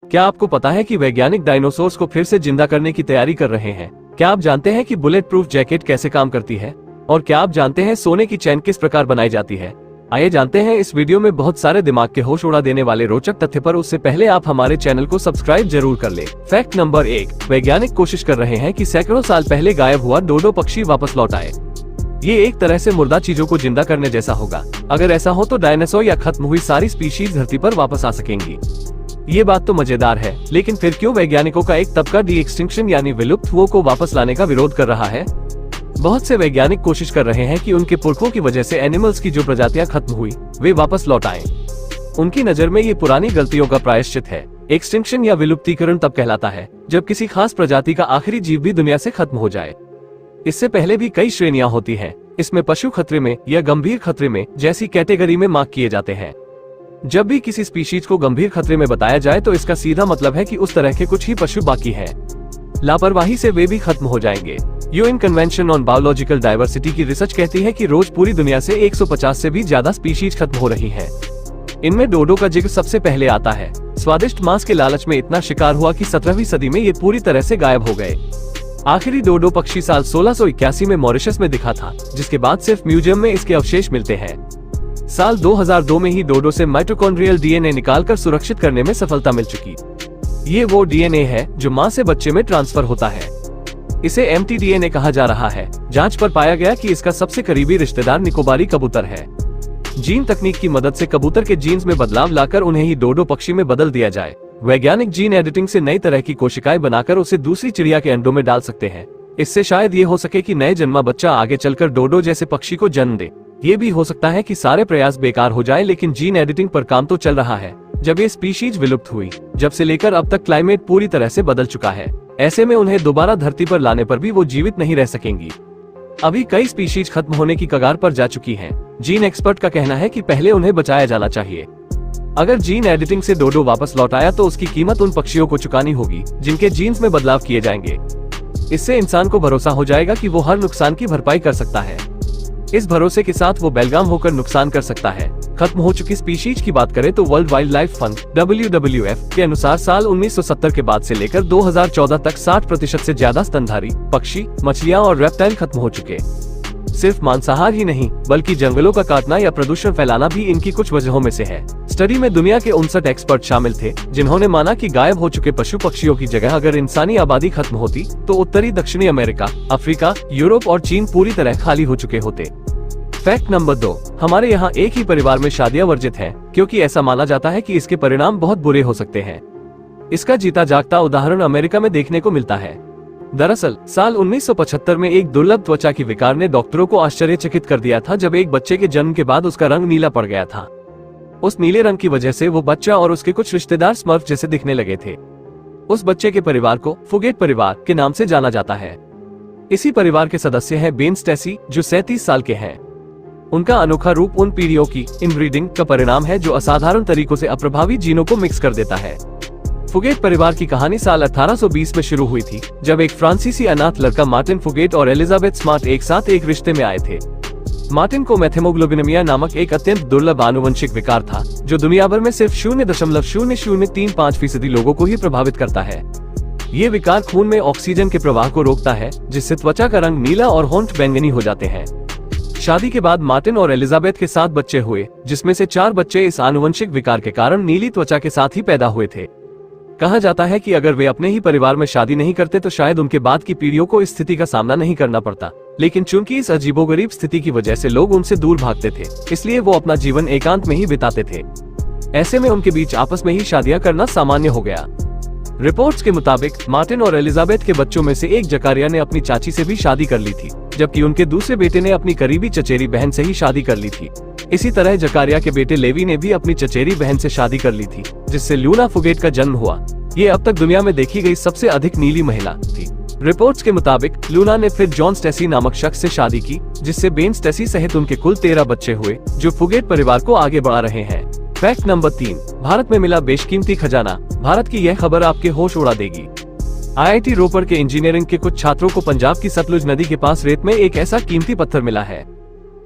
क्या आपको पता है कि वैज्ञानिक डायनासोर्स को फिर से जिंदा करने की तैयारी कर रहे हैं? क्या आप जानते हैं कि बुलेट प्रूफ जैकेट कैसे काम करती है? और क्या आप जानते हैं सोने की चैन किस प्रकार बनाई जाती है? आइए जानते हैं इस वीडियो में बहुत सारे दिमाग के होश उड़ा देने वाले रोचक तथ्य पर। उससे पहले आप हमारे चैनल को सब्सक्राइब जरूर कर लें। फैक्ट नंबर 1, वैज्ञानिक कोशिश कर रहे हैं कि सैकड़ों साल पहले गायब हुआ डोडो पक्षी वापस लौट आए। ये एक तरह से मुर्दा चीजों को जिंदा करने जैसा होगा। अगर ऐसा हो तो डायनासोर या खत्म हुई सारी स्पीशीज धरती पर वापस आ सकेंगी। ये बात तो मजेदार है, लेकिन फिर क्यों वैज्ञानिकों का एक तबका डी एक्सटिंक्शन यानी विलुप्त हुओं को वापस लाने का विरोध कर रहा है? बहुत से वैज्ञानिक कोशिश कर रहे हैं कि उनके पुरखों की वजह से एनिमल्स की जो प्रजातियां खत्म हुई वे वापस लौट आएं। उनकी नजर में ये पुरानी गलतियों का प्रायश्चित है। एक्सटिंक्शन या विलुप्तीकरण तब कहलाता है जब किसी खास प्रजाति का आखिरी जीव भी दुनिया से खत्म हो जाए। इससे पहले भी कई श्रेणियां होती हैं। इसमें पशु खतरे में या गंभीर खतरे में जैसी कैटेगरी में मार्क किए जाते हैं। जब भी किसी स्पीशीज को गंभीर खतरे में बताया जाए तो इसका सीधा मतलब है कि उस तरह के कुछ ही पशु बाकी हैं। लापरवाही से वे भी खत्म हो जाएंगे। UN convention on biological diversity की रिसर्च कहती है कि रोज पूरी दुनिया से 150 से भी ज्यादा स्पीशीज खत्म हो रही हैं। इनमें डोडो का जिक्र सबसे पहले आता है। स्वादिष्ट मांस के लालच में इतना शिकार हुआ कि 17वीं सदी में ये पूरी तरह से गायब हो गए। आखिरी डोडो पक्षी साल 1681 में मॉरिशस में दिखा था, जिसके बाद सिर्फ म्यूजियम में इसके अवशेष मिलते हैं। साल 2002 में ही डोडो से माइटोकॉन्ड्रियल डीएनए निकालकर सुरक्षित करने में सफलता मिल चुकी। ये वो डीएनए है जो मां से बच्चे में ट्रांसफर होता है। इसे एमटीडीएनए कहा जा रहा है। जांच पर पाया गया कि इसका सबसे करीबी रिश्तेदार निकोबारी कबूतर है। जीन तकनीक की मदद से कबूतर के जीन्स में बदलाव लाकर उन्हें ही डोडो पक्षी में बदल दिया जाए। वैज्ञानिक जीन एडिटिंग से नई तरह की कोशिकाएं बनाकर उसे दूसरी चिड़िया के अंडों में डाल सकते हैं। इससे शायद ये हो सके कि नए जन्मा बच्चा आगे चलकर डोडो जैसे पक्षी को जन्म दे। ये भी हो सकता है कि सारे प्रयास बेकार हो जाए, लेकिन जीन एडिटिंग पर काम तो चल रहा है। जब ये स्पीशीज विलुप्त हुई, जब से लेकर अब तक क्लाइमेट पूरी तरह से बदल चुका है। ऐसे में उन्हें दोबारा धरती पर लाने पर भी वो जीवित नहीं रह सकेंगी। अभी कई स्पीशीज खत्म होने की कगार पर जा चुकी हैं। जीन एक्सपर्ट का कहना है कि पहले उन्हें बचाया जाना चाहिए। अगर जीन एडिटिंग से डोडो वापस लौट आया तो उसकी कीमत उन पक्षियों को चुकानी होगी जिनके जीन्स में बदलाव किए जाएंगे। इससे इंसान को भरोसा हो जाएगा कि वो हर नुकसान की भरपाई कर सकता है। इस भरोसे के साथ वो बेलगाम होकर नुकसान कर सकता है। खत्म हो चुकी स्पीशीज की बात करें तो world wild life fund WWF के अनुसार साल 1970 के बाद से लेकर 2014 तक 60% से ज्यादा स्तनधारी पक्षी, मछलियां और रेप्टाइल खत्म हो चुके। सिर्फ मांसाहार ही नहीं बल्कि जंगलों का काटना या प्रदूषण फैलाना भी इनकी कुछ वजहों में से है। स्टडी में दुनिया के 59 एक्सपर्ट शामिल थे, जिन्होंने माना कि गायब हो चुके पशु पक्षियों की जगह अगर इंसानी आबादी खत्म होती तो उत्तरी दक्षिणी अमेरिका, अफ्रीका, यूरोप और चीन पूरी तरह खाली हो चुके होते। फैक्ट नंबर 2, हमारे यहाँ एक ही परिवार में शादियां वर्जित हैं, क्योंकि ऐसा माना जाता है कि इसके परिणाम बहुत बुरे हो सकते हैं। इसका जीता जागता उदाहरण अमेरिका में देखने को मिलता है। दरअसल साल 1975 में एक दुर्लभ त्वचा की विकार ने डॉक्टरों को आश्चर्यचकित कर दिया था, जब एक बच्चे के जन्म के बाद उसका रंग नीला पड़ गया था। उस नीले रंग की वजह से वो बच्चा और उसके कुछ रिश्तेदार स्मर्फ जैसे दिखने लगे थे। उस बच्चे के परिवार को फुगेट परिवार के नाम से जाना जाता है। इसी परिवार के सदस्य हैं बेन स्टेसी, जो 37 साल के हैं। उनका अनोखा रूप उन पीढ़ियों की इनब्रीडिंग का परिणाम है जो असाधारण तरीकों से अप्रभावी जीनों को मिक्स कर देता है। फुगेट परिवार की कहानी साल 1820 में शुरू हुई थी, जब एक फ्रांसीसी अनाथ लड़का मार्टिन फुगेट और एलिजाबेथ स्मार्ट एक साथ एक रिश्ते में आए थे। मार्टिन को मेथेमोग्लोबिनेमिया नामक एक अत्यंत दुर्लभ आनुवंशिक विकार था, जो दुनिया भर में सिर्फ 0.0035% लोगों को ही प्रभावित करता है। ये विकार खून में ऑक्सीजन के प्रवाह को रोकता है, जिससे त्वचा का रंग नीला और होंठ बैंगनी हो जाते हैं। शादी के बाद मार्टिन और एलिजाबेथ के 7 बच्चे हुए, जिसमें से 4 बच्चे इस आनुवंशिक विकार के कारण नीली त्वचा के साथ ही पैदा हुए थे। कहा जाता है कि अगर वे अपने ही परिवार में शादी नहीं करते तो शायद उनके बाद की पीढ़ियों को इस स्थिति का सामना नहीं करना पड़ता, लेकिन चूंकि इस अजीबोगरीब स्थिति की वजह से लोग उनसे दूर भागते थे, इसलिए वो अपना जीवन एकांत में ही बिताते थे। ऐसे में उनके बीच आपस में ही शादियां करना सामान्य हो गया। रिपोर्ट्स के मुताबिक मार्टिन और एलिजाबेथ के बच्चों में से एक जकारिया ने अपनी चाची से भी शादी कर ली थी, जबकि उनके दूसरे बेटे ने अपनी करीबी चचेरी बहन से ही शादी कर ली थी। इसी तरह जकारिया के बेटे लेवी ने भी अपनी चचेरी बहन से शादी कर ली थी, जिससे लूना फुगेट का जन्म हुआ। ये अब तक दुनिया में देखी गई सबसे अधिक नीली महिला थी। रिपोर्ट्स के मुताबिक लूना ने फिर जॉन स्टेसी नामक शख्स से शादी की, जिससे बेन स्टेसी सहित उनके कुल 13 बच्चे हुए, जो फुगेट परिवार को आगे बढ़ा रहे हैं। फैक्ट नंबर 3, भारत में मिला बेशकीमती खजाना। भारत की यह खबर आपके होश उड़ा देगी। IIT रोपर के इंजीनियरिंग के कुछ छात्रों को पंजाब की सतलुज नदी के पास रेत में एक ऐसा कीमती पत्थर मिला है,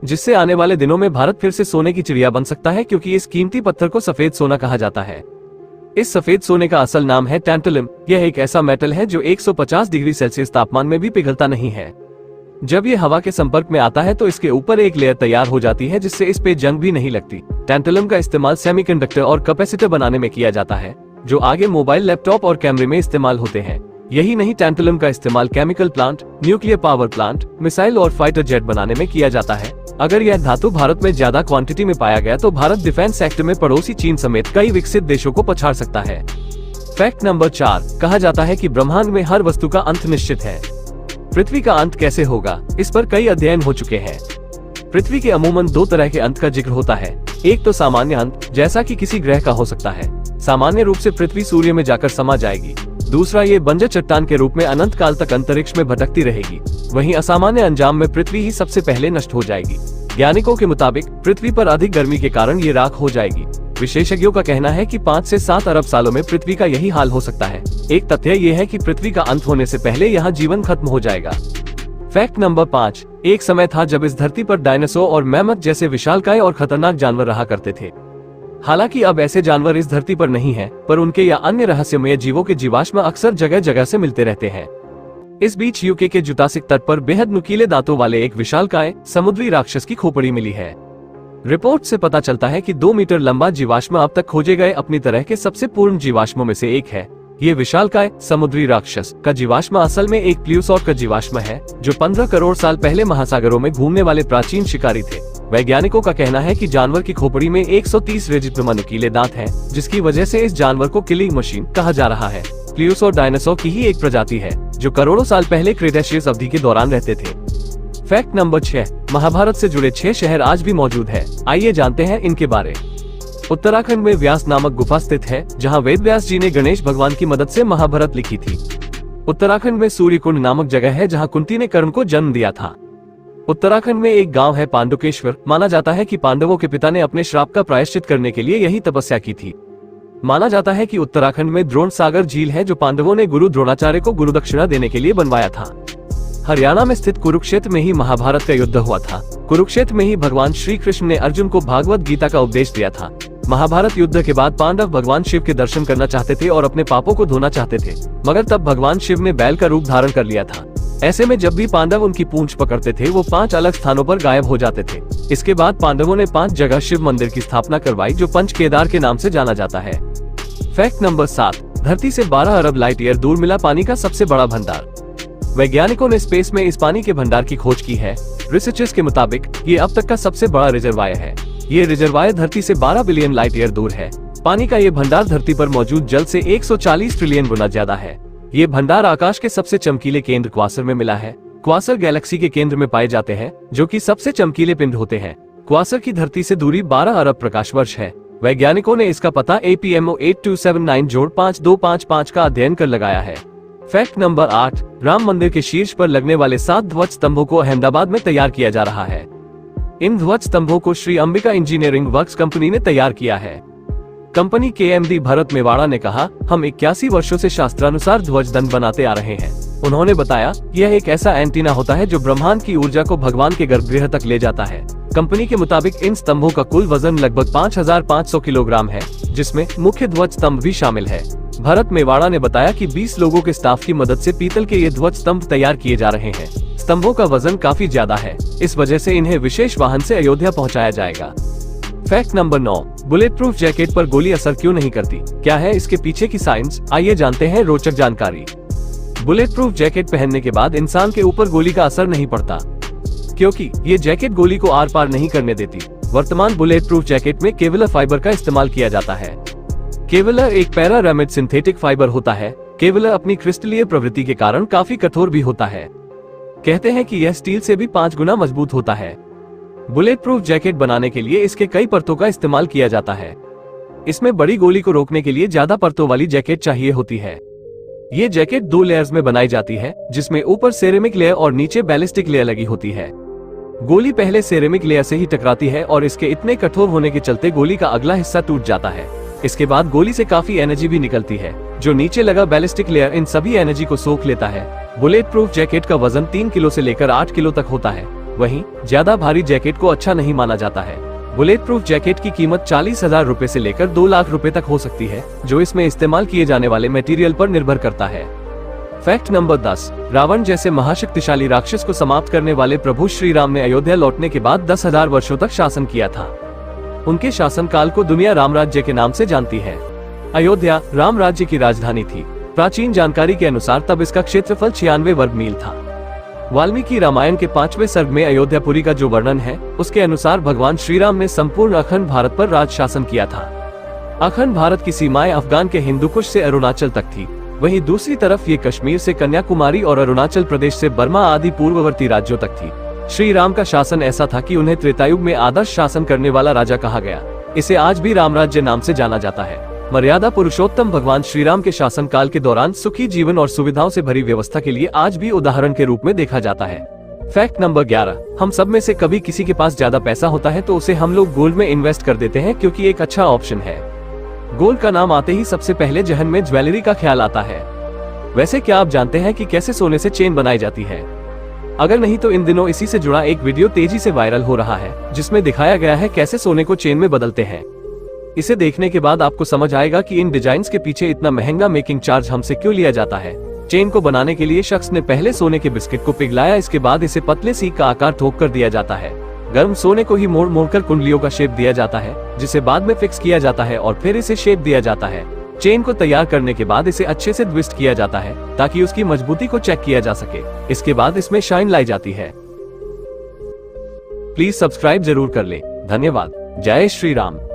जिससे आने वाले दिनों में भारत फिर से सोने की चिड़िया बन सकता है, क्योंकि इस कीमती पत्थर को सफेद सोना कहा जाता है। इस सफेद सोने का असल नाम है टैंटलम। यह एक ऐसा मेटल है जो 150 डिग्री सेल्सियस तापमान में भी पिघलता नहीं है। जब ये हवा के संपर्क में आता है तो इसके ऊपर एक लेयर तैयार हो जाती है जिससे इस पे जंग भी नहीं लगती। टैंटलम का इस्तेमाल सेमीकंडक्टर और कैपेसिटर बनाने में किया जाता है, जो आगे मोबाइल, लैपटॉप और कैमरे में इस्तेमाल होते हैं। यही नहीं, टैंटलम का इस्तेमाल chemical plant, nuclear power plant, missile और फाइटर जेट बनाने में किया जाता है। अगर यह धातु भारत में ज्यादा क्वांटिटी में पाया गया तो भारत डिफेंस सेक्टर में पड़ोसी चीन समेत कई विकसित देशों को पछाड़ सकता है। फैक्ट नंबर 4, कहा जाता है कि ब्रह्मांड में हर वस्तु का अंत निश्चित है। पृथ्वी का अंत कैसे होगा, इस पर कई अध्ययन हो चुके हैं। पृथ्वी के अमूमन 2 तरह के अंत का जिक्र होता है। एक तो सामान्य अंत, जैसा कि किसी ग्रह का हो सकता है। सामान्य रूप से पृथ्वी सूर्य में जाकर समा जाएगी। दूसरा, ये बंजर चट्टान के रूप में अनंत काल तक अंतरिक्ष में भटकती रहेगी। वहीं असामान्य अंजाम में पृथ्वी ही सबसे पहले नष्ट हो जाएगी। वैज्ञानिकों के मुताबिक पृथ्वी पर अधिक गर्मी के कारण ये राख हो जाएगी। विशेषज्ञों का कहना है कि 5 से 7 अरब सालों में पृथ्वी का यही हाल हो सकता है। एक तथ्य ये है कि पृथ्वी का अंत होने से पहले यहाँ जीवन खत्म हो जाएगा। फैक्ट नंबर 5, एक समय था जब इस धरती पर डायनासोर और मैमथ जैसे विशालकाय और खतरनाक जानवर रहा करते थे। हालांकि अब ऐसे जानवर इस धरती पर नहीं हैं, पर उनके या अन्य रहस्यमय जीवों के जीवाश्म अक्सर जगह जगह से मिलते रहते हैं। इस बीच यूके के जुरासिक तट पर बेहद नुकीले दांतों वाले एक विशालकाय समुद्री राक्षस की खोपड़ी मिली है। रिपोर्ट से पता चलता है कि 2 मीटर लंबा जीवाश्म अब तक खोजे गए अपनी तरह के सबसे पूर्ण जीवाश्मों में से एक है। ये विशालकाय समुद्री राक्षस का जीवाश्म असल में एक प्लूसॉट का जीवाश्म है, जो 15 करोड़ साल पहले महासागरों में घूमने वाले प्राचीन शिकारी थे। वैज्ञानिकों का कहना है कि जानवर की खोपड़ी में 130 रेजिस्नुमा नुकीले दांत हैं, जिसकी वजह से इस जानवर को किलिंग मशीन कहा जा रहा है। प्लूसॉट डायनासोर की ही एक प्रजाति है, जो करोड़ों साल पहले क्रेटेशियस अवधि के दौरान रहते थे। फैक्ट नंबर 6, महाभारत से जुड़े 6 शहर आज भी मौजूद है। आइए जानते हैं इनके बारे। उत्तराखंड में व्यास नामक गुफा स्थित है, जहां वेद व्यास जी ने गणेश भगवान की मदद से महाभारत लिखी थी। उत्तराखंड में सूर्यकुंड नामक जगह है, जहां कुंती ने कर्ण को जन्म दिया था। उत्तराखंड में एक गांव है पांडुकेश्वर। माना जाता है कि पांडवों के पिता ने अपने श्राप का प्रायश्चित करने के लिए यही तपस्या की थी। माना जाता है कि उत्तराखंड में द्रोण सागर झील है, जो पांडवों ने गुरु द्रोणाचार्य को गुरु दक्षिणा देने के लिए बनवाया था। हरियाणा में स्थित कुरुक्षेत्र में ही महाभारत का युद्ध हुआ था। कुरुक्षेत्र में ही भगवान श्री कृष्ण ने अर्जुन को भागवत गीता का उपदेश दिया था। महाभारत युद्ध के बाद पांडव भगवान शिव के दर्शन करना चाहते थे और अपने पापों को धोना चाहते थे, मगर तब भगवान शिव ने बैल का रूप धारण कर लिया था। ऐसे में जब भी पांडव उनकी पूंछ पकड़ते थे, वो 5 अलग स्थानों पर गायब हो जाते थे। इसके बाद पांडवों ने 5 जगह शिव मंदिर की स्थापना करवाई, जो पंच केदार के नाम से जाना जाता है। फैक्ट नंबर 7, धरती से 12 अरब लाइट ईयर दूर मिला पानी का सबसे बड़ा भंडार। वैज्ञानिकों ने स्पेस में इस पानी के भंडार की खोज की है। रिसर्चर्स के मुताबिक ये अब तक का सबसे बड़ा रिजर्वायर है। ये रिजर्वायर धरती से 12 बिलियन लाइट ईयर दूर है। पानी का ये भंडार धरती पर मौजूद जल से 140 ट्रिलियन गुना ज्यादा है। ये भंडार आकाश के सबसे चमकीले केंद्र क्वासर में मिला है। क्वासर गैलेक्सी के केंद्र में पाए जाते हैं, जो कि सबसे चमकीले पिंड होते हैं। क्वासर की धरती से दूरी 12 अरब प्रकाश वर्ष है। वैज्ञानिकों ने इसका पता APMO 8279-5255 का अध्ययन कर लगाया है। फैक्ट नंबर 8, राम मंदिर के शीर्ष पर लगने वाले 7 ध्वज स्तंभों को अहमदाबाद में तैयार किया जा रहा है। इन ध्वज स्तंभों को Shri Ambika engineering works company ने तैयार किया है। कंपनी के MD भरत मेवाड़ा ने कहा, हम 81 वर्षों से शास्त्रानुसार ध्वज दंड बनाते आ रहे हैं। उन्होंने बताया, यह एक ऐसा एंटीना होता है जो ब्रह्मांड की ऊर्जा को भगवान के गर्भगृह तक ले जाता है। कंपनी के मुताबिक इन स्तंभों का कुल वजन लगभग 5500 किलोग्राम है, जिसमें मुख्य ध्वज स्तंभ भी शामिल है। भरत मेवाड़ा ने बताया कि 20 लोगों के स्टाफ की मदद से पीतल के ये ध्वज स्तंभ तैयार किए जा रहे हैं। स्तंभों का वजन काफी ज्यादा है, इस वजह से इन्हें विशेष वाहन से अयोध्या पहुंचाया जाएगा। Fact number 9, bullet proof jacket पर गोली असर क्यों नहीं करती? क्या है इसके पीछे की साइंस? आइए जानते हैं रोचक जानकारी। बुलेट प्रूफ जैकेट पहनने के बाद इंसान के ऊपर गोली का असर नहीं पड़ता, क्योंकि ये जैकेट गोली को आर पार नहीं करने देती। वर्तमान बुलेट प्रूफ जैकेट में केवलर फाइबर का इस्तेमाल किया जाता है। केवलर एक पैरारेमिड सिंथेटिक फाइबर होता है। केवलर अपनी क्रिस्टलीय प्रवृत्ति के कारण काफी कठोर भी होता है। कहते हैं कि यह स्टील से भी 5 गुना मजबूत होता है। बुलेट प्रूफ जैकेट बनाने के लिए इसके कई परतों का इस्तेमाल किया जाता है। इसमें बड़ी गोली को रोकने के लिए ज्यादा परतों वाली जैकेट चाहिए होती है। ये जैकेट 2 लेयर्स में बनाई जाती है, जिसमें ऊपर सेरेमिक लेयर और नीचे बैलिस्टिक लेयर लगी होती है। गोली पहले सेरेमिक लेयर से ही टकराती है और इसके इतने कठोर होने के चलते गोली का अगला हिस्सा टूट जाता है। इसके बाद गोली से काफी एनर्जी भी निकलती है, जो नीचे लगा बैलिस्टिक लेयर इन सभी एनर्जी को सोख लेता है। बुलेट प्रूफ जैकेट का वजन 3 किलो से लेकर 8 किलो तक होता है। वहीं ज्यादा भारी जैकेट को अच्छा नहीं माना जाता है। बुलेट प्रूफ जैकेट की कीमत 40,000 रुपए से लेकर 2 लाख रुपए तक हो सकती है, जो इसमें इस्तेमाल किए जाने वाले मटेरियल पर निर्भर करता है। फैक्ट नंबर 10, रावण जैसे महाशक्तिशाली राक्षस को समाप्त करने वाले प्रभु श्री राम ने अयोध्या लौटने के बाद 10,000 वर्षों तक शासन किया था। उनके शासनकाल को दुनिया राम राज्य के नाम से जानती है। अयोध्या राम राज्य की राजधानी थी। प्राचीन जानकारी के अनुसार तब इसका क्षेत्रफल 96 वर्ग मील था। वाल्मीकि रामायण के 5वें सर्ग में अयोध्यापुरी का जो वर्णन है, उसके अनुसार भगवान श्री राम ने संपूर्ण अखंड भारत पर राज शासन किया था। अखंड भारत की सीमाएं अफगान के हिंदुकुश से अरुणाचल तक थी। वहीं दूसरी तरफ ये कश्मीर से कन्याकुमारी और अरुणाचल प्रदेश से बर्मा आदि पूर्ववर्ती राज्यों तक थी। श्री राम का शासन ऐसा था कि उन्हें त्रेतायुग में आदर्श शासन करने वाला राजा कहा गया। इसे आज भी राम राज्य नाम से जाना जाता है। मर्यादा पुरुषोत्तम भगवान श्री राम के शासन काल के दौरान सुखी जीवन और सुविधाओं से भरी व्यवस्था के लिए आज भी उदाहरण के रूप में देखा जाता है। फैक्ट नंबर 11, हम सब में से कभी किसी के पास ज्यादा पैसा होता है तो उसे हम लोग गोल्ड में इन्वेस्ट कर देते हैं, क्योंकि एक अच्छा ऑप्शन है। गोल्ड का नाम आते ही सबसे पहले जहन में ज्वेलरी का ख्याल आता है। वैसे क्या आप जानते हैं कि कैसे सोने से चेन बनाई जाती है? अगर नहीं तो इन दिनों इसी से जुड़ा एक वीडियो तेजी से वायरल हो रहा है, जिसमें दिखाया गया है कैसे सोने को चेन में बदलते हैं। इसे देखने के बाद आपको समझ आएगा कि इन डिजाइन्स के पीछे इतना महंगा मेकिंग चार्ज हमसे क्यों लिया जाता है। चेन को बनाने के लिए शख्स ने पहले सोने के बिस्किट को पिघलाया, इसके बाद इसे पतले सीक का आकार ठोक कर दिया जाता है। गर्म सोने को ही मोड़ मोड़ कर कुंडलियों का शेप दिया जाता है, जिसे बाद में फिक्स किया जाता है और फिर इसे शेप दिया जाता है। चेन को तैयार करने के बाद इसे अच्छे से ट्विस्ट किया जाता है ताकि उसकी मजबूती को चेक किया जा सके। इसके बाद इसमें शाइन लाई जाती है। प्लीज सब्सक्राइब जरूर कर ले। धन्यवाद। जय श्री राम।